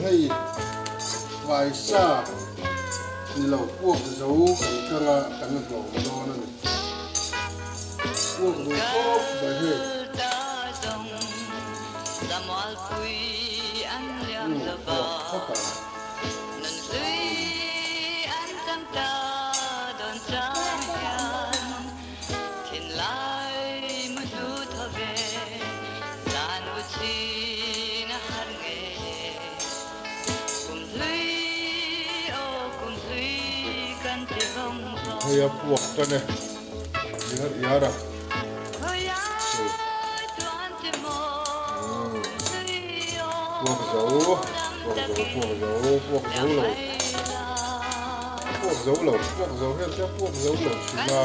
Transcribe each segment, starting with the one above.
hay vài xa thì lẩu cuốc dấu cái cơ ngạ cắn lẩu đó này cuốc dấu tốt bài hệ khó phải hay buộc cho này nhớ đó buộc dấu hết chắc buộc dấu lẩu chỉ là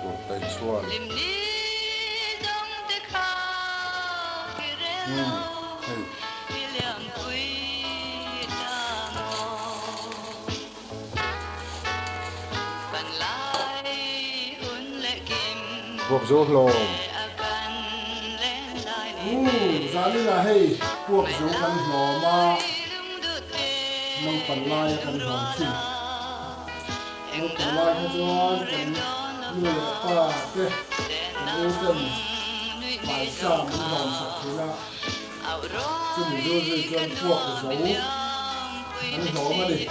buộc tay xoan buộc dấu lồng giá như là hay buộc dấu căn lò mà nông phần lai căn lò chỉ nông phần lai cái đó cần người ta cái ô cần bài xa mình làm sạch thế là chứ mình đưa dây cân buộc dấu ăn gió mà đi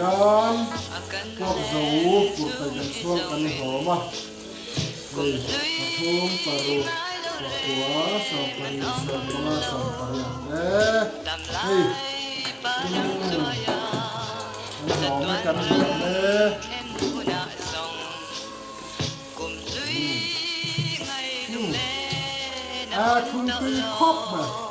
yan buộc dấu buộc tay chân xuông căn hổ mà đây thum paru buộc sao paru sao mà sao paru đấy hey căn hổ mới căn hổ đấy thum tươi khóc mà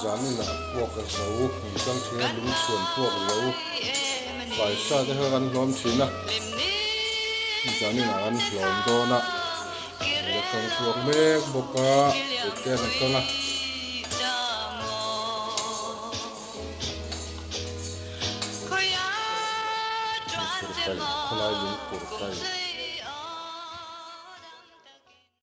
dán như là buộc cái dấu trong chính là đúng chuẩn buộc dấu phải sao cho hơi ăn lom chín à dán như là ăn lom to nè để trong buộc mê buộc cả để tên là con à không ai đúng của tay